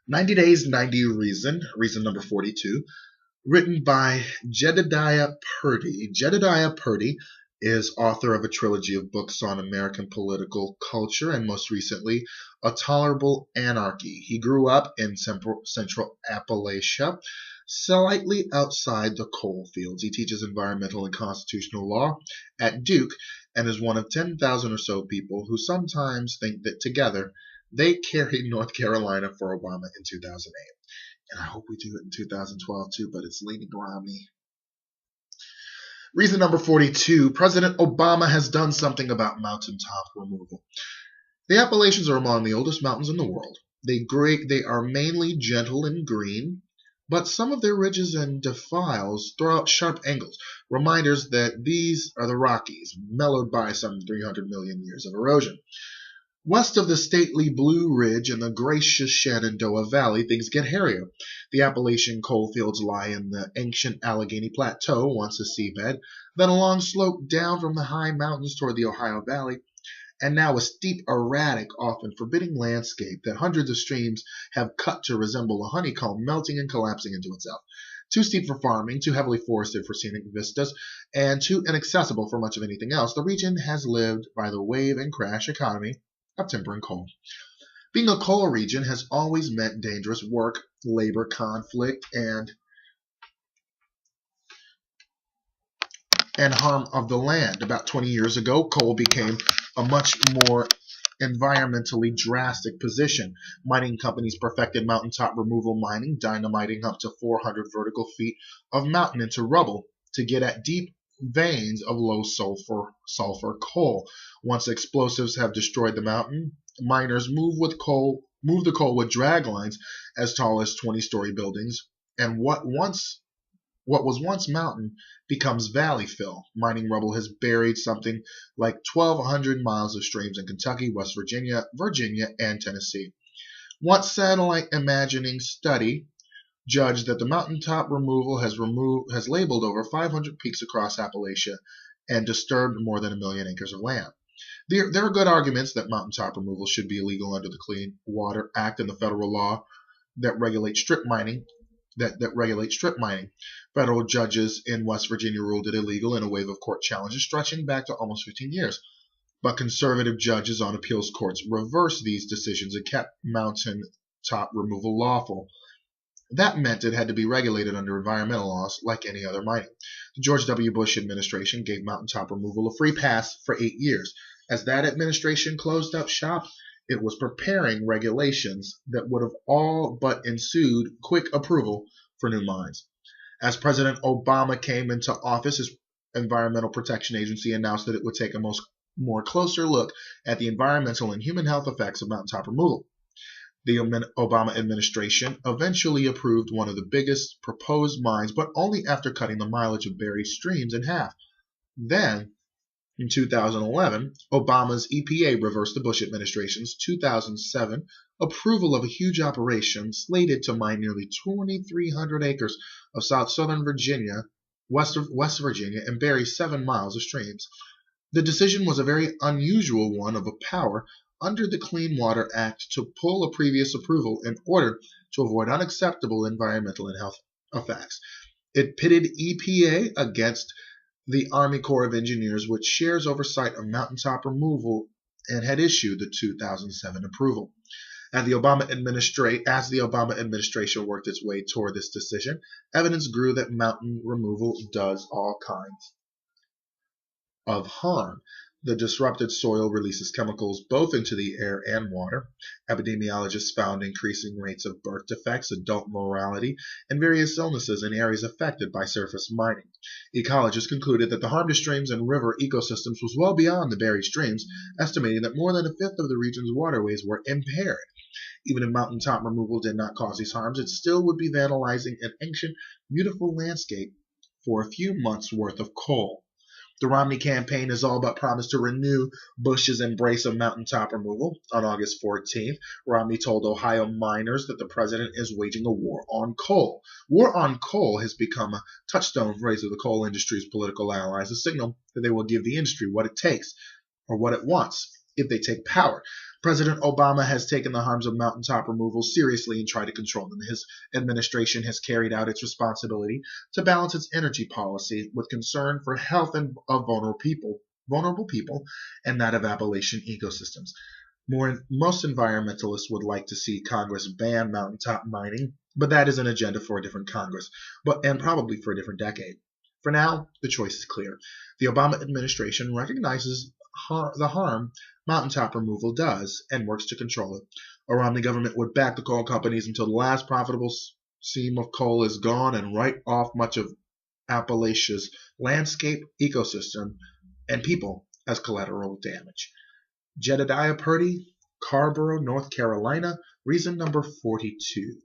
90 Days, 90 reason number 42, written by Jedediah Purdy. Jedediah Purdy is author of a trilogy of books on American political culture and most recently, A Tolerable Anarchy. He grew up in central Appalachia, slightly outside the coal fields. He teaches environmental and constitutional law at Duke and is one of 10,000 or so people who sometimes think that together they carried North Carolina for Obama in 2008. And I hope we do it in 2012 too, but it's leaning Romney. Reason number 42, President Obama has done something about mountaintop removal. The Appalachians are among the oldest mountains in the world. They are mainly gentle and green, but some of their ridges and defiles throw out sharp angles, reminders that these are the Rockies, mellowed by some 300 million years of erosion. West of the stately Blue Ridge and the gracious Shenandoah Valley, things get hairier. The Appalachian coalfields lie in the ancient Allegheny Plateau, once a seabed, then a long slope down from the high mountains toward the Ohio Valley, and now a steep, erratic, often forbidding landscape that hundreds of streams have cut to resemble a honeycomb melting and collapsing into itself. Too steep for farming, too heavily forested for scenic vistas, and too inaccessible for much of anything else, the region has lived by the wave and crash economy of timber and coal. Being a coal region has always meant dangerous work, labor conflict, and harm of the land. About 20 years ago, coal became a much more environmentally drastic position. Mining companies perfected mountaintop removal mining, dynamiting up to 400 vertical feet of mountain into rubble to get at deep veins of low sulfur coal. Once explosives have destroyed the mountain, miners move the coal with drag lines as tall as 20-story buildings, and what was once mountain becomes valley fill. Mining rubble has buried something like 1,200 miles of streams in Kentucky, West Virginia, and Tennessee. One satellite imagining study judged that the mountaintop removal has labeled over 500 peaks across Appalachia and disturbed more than 1 million acres of land. There are good arguments that mountaintop removal should be illegal under the Clean Water Act and the federal law that regulates strip mining. Federal judges in West Virginia ruled it illegal in a wave of court challenges stretching back to almost 15 years. But conservative judges on appeals courts reversed these decisions and kept mountaintop removal lawful. That meant it had to be regulated under environmental laws like any other mining. The George W. Bush administration gave mountaintop removal a free pass for 8 years. As that administration closed up shop, it was preparing regulations that would have all but ensued quick approval for new mines. As President Obama came into office, his Environmental Protection Agency announced that it would take a more closer look at the environmental and human health effects of mountaintop removal. The Obama administration eventually approved one of the biggest proposed mines, but only after cutting the mileage of buried streams in half. Then, in 2011, Obama's EPA reversed the Bush administration's 2007 approval of a huge operation slated to mine nearly 2,300 acres of southern Virginia, West Virginia, and bury 7 miles of streams. The decision was a very unusual one of a power under the Clean Water Act to pull a previous approval in order to avoid unacceptable environmental and health effects. It pitted EPA against the Army Corps of Engineers, which shares oversight of mountaintop removal and had issued the 2007 approval. As the Obama administration worked its way toward this decision, evidence grew that mountain removal does all kinds of harm. The disrupted soil releases chemicals both into the air and water. Epidemiologists found increasing rates of birth defects, adult mortality, and various illnesses in areas affected by surface mining. Ecologists concluded that the harm to streams and river ecosystems was well beyond the buried streams, estimating that more than a fifth of the region's waterways were impaired. Even if mountaintop removal did not cause these harms, it still would be vandalizing an ancient, beautiful landscape for a few months' worth of coal. The Romney campaign has all but promised to renew Bush's embrace of mountaintop removal. On August 14th, Romney told Ohio miners that the president is waging a war on coal. War on coal has become a touchstone phrase of the coal industry's political allies, a signal that they will give the industry what it takes or what it wants if they take power. President Obama has taken the harms of mountaintop removal seriously and tried to control them. His administration has carried out its responsibility to balance its energy policy with concern for health of vulnerable people, and that of Appalachian ecosystems. Most environmentalists would like to see Congress ban mountaintop mining, but that is an agenda for a different Congress, and probably for a different decade. For now, the choice is clear. The Obama administration recognizes the harm mountaintop removal does and works to control it. A Romney government would back the coal companies until the last profitable seam of coal is gone and write off much of Appalachia's landscape, ecosystem, and people as collateral damage. Jedediah Purdy, Carrboro, North Carolina, reason number 42.